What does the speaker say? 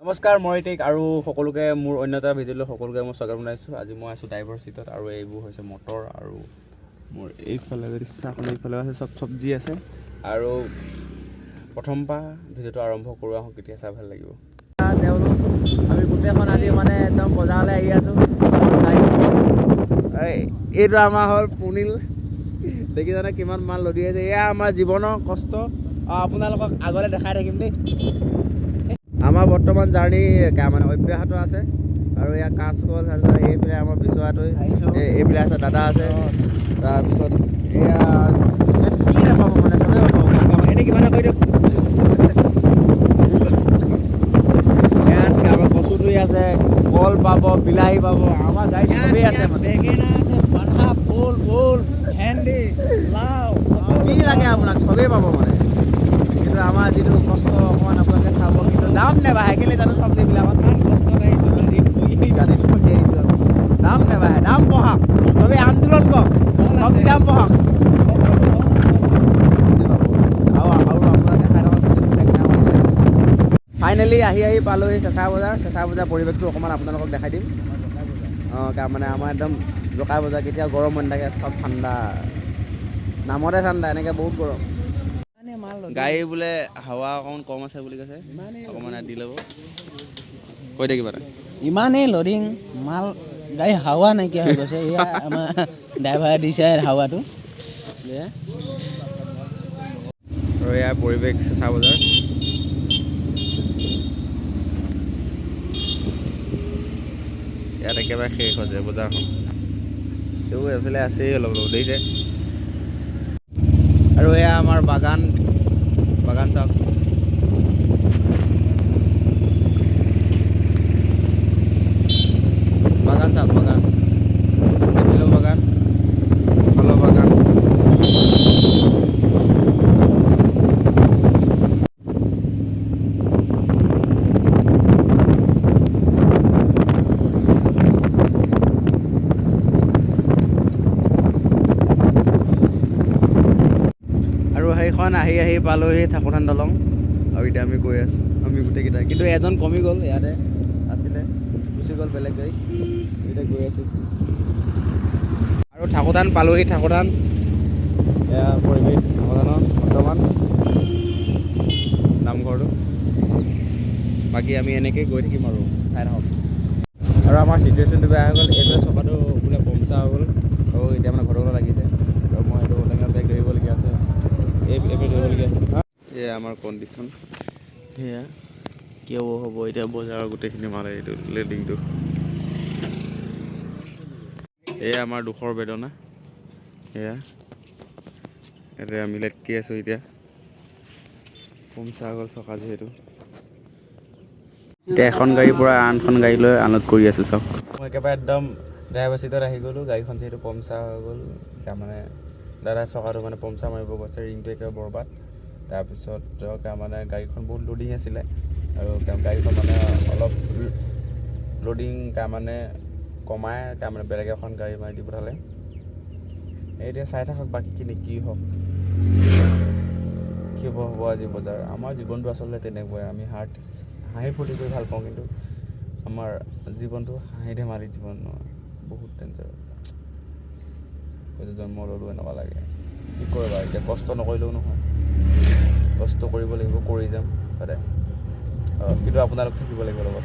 নমস্কাৰ মই টেক আৰু সকলোকে মোৰ অন্য এটা ভিডিঅ'লৈ সকলোকে মই স্বাগতম জনাইছোঁ। আজি মই আছোঁ ড্ৰাইভাৰ চিটত আৰু এইবোৰ হৈছে মটৰ আৰু মোৰ এইফালে যদি চাহখন এইফালে আছে চব চব্জি আছে আৰু প্ৰথম পৰা ভিডিঅ'টো আৰম্ভ কৰোঁ আহোঁ কেতিয়া চাই ভাল লাগিব। আমি গোটেইখন আজি মানে একদম বজাৰলৈ আহি আছোঁ এইটো আমাৰ হ'ল পুনিল দেখিছানে কিমান মাল লদি আছে। এয়া আমাৰ জীৱনৰ কষ্ট আপোনালোকক আগলৈ দেখাই থাকিম দেই। আমাৰ বৰ্তমান জাৰ্ণি মানে অব্যাহত আছে আৰু এয়া কাচকল এইফালে আমাৰ বিচৰাটো এইফালে আছে দাদা আছে। তাৰপিছত এয়া কি নাপাব মানে চবেই এনেই কিবা এটা কৰি দিয়ক। ইয়াত আমাৰ কচুথুৰি আছে, কল পাব, বিলাহী পাব, আমাৰ গাড়ীত চবেই আছে মানে বেঙেনা আছে, বন্ধা, ফুল, ভেন্দি, লাও কি লাগে আপোনাক চবেই পাব মানে। কিন্তু আমাৰ যিটো কষ্ট অকণমান আপোনালোকে চাব, কিন্তু দাম নেবাঢ়ে কেলৈ জানো চব্জিবিলাকত ইমান কষ্টত আহিছোঁ গাড়ীত বহি আহিছোঁ দাম নেবাঢ়ে, দাম বঢ়াওক, চবেই আন্দোলন কৰক, চব্জি দাম বঢ়াওক। ফাইনেলি আহি পালোহি চেঁচা বজাৰ পৰিৱেশটো অকণমান আপোনালোকক দেখাই দিম। মানে আমাৰ একদম জকা বজাৰ কেতিয়াও গৰম হৈ নাথাকে, চব ঠাণ্ডা, নামতে ঠাণ্ডা, এনেকৈ বহুত গৰম। গাড়ী বোলে হাৱা অকণমান কম আছে বুলি কৈছে, অকণমান দি ল'ব কৈ দে কিবা এটা। ইমানেই লডিং মাল গাড়ী হাৱা নাইকিয়া হৈ গৈছে। এয়া আমাৰ ড্ৰাইভাৰে দিছে হাৱাটো। আৰু এয়া পৰিৱেশ চেঁচা বজাৰ। ইয়াত একেবাৰে শেষ হৈছে বজাৰখন, এইবোৰ এফালে আছেই অলপ দেখিছে। আৰু এয়া আমাৰ বাগান চাওক, বাগান এপিলো বাগান, ফলৰ বাগান। আৰু সেইখন আহি পালোহি ঠাকুৰথান দলং আৰু এতিয়া আমি গৈ আছোঁ, আমি গোটেইকেইটাই। কিন্তু এজন কমি গ'ল, ইয়াতে আছিলে গুচি গ'ল বেলেগ গাড়ী, এতিয়া গৈ আছোঁ। আৰু ঠাকুৰথান পালোহি, ঠাকুৰথান এয়া পৰিৱেশ ঠাকুৰথানৰ বৰ্তমান নামঘৰটো। বাকী আমি এনেকৈয়ে গৈ থাকিম আৰু চাই থাকক। আৰু আমাৰ চিটুৱেশ্যনটো বেয়া হৈ গ'ল, এইটোৱে চকাটো বোলে পমচাৰ হৈ গ'ল আৰু এতিয়া মানে ঘৰলৈ লাগিছে আৰু মই এইটো টেঙা বেগ ধৰিবলগীয়া আছে, ধৰিবলগীয়া আছে। এয়া আমাৰ কণ্ডিশ্যন, সেয়া কিয় হ'ব এতিয়া বজাৰৰ গোটেইখিনি মালে এইটো লেডিংটো। এয়া আমাৰ দুখৰ বেদনা, এয়া ইয়াতে আমি লেটকি আছোঁ এতিয়া, পমচাৰ গ'ল চকা যিহেতু। এতিয়া এখন গাড়ীৰ পৰা আনখন গাড়ীলৈ আনলোড কৰি আছোঁ চাওক। মই একেবাৰে একদম ড্ৰাইভাৰ চিটত আহি গ'লোঁ, গাড়ীখন যিহেতু পমচাৰ হৈ গ'ল, তাৰমানে দাদাৰ চকাটো মানে পমচাৰ মাৰিব গৈছে, ৰিংটো একেবাৰে বৰবাদ। তাৰপিছত মানে গাড়ীখন বহুত লোডিং আছিলে আৰু গাড়ীখন মানে অলপ লোডিং তাৰমানে কমাই তাৰমানে বেলেগ এখন গাড়ী মাৰি দি পঠালে। এতিয়া চাই থাকক বাকীখিনি কি হওক, কি হ'ব আজি বজাৰ। আমাৰ জীৱনটো আচলতে তেনেকুৱাই, আমি হাঁহি ফূৰ্তি কৰি ভাল পাওঁ, কিন্তু আমাৰ জীৱনটো হাঁহি ধেমালি জীৱন নহয়, বহুত ডেঞ্জাৰ। জন্ম ল'লোঁ এনেকুৱা লাগে, কি কৰিবা এতিয়া, কষ্ট নকৰিলেও নহয়, কষ্ট কৰিব লাগিব, কৰি যাম সদায়। কিন্তু আপোনালোক থাকিব লাগিব লগত।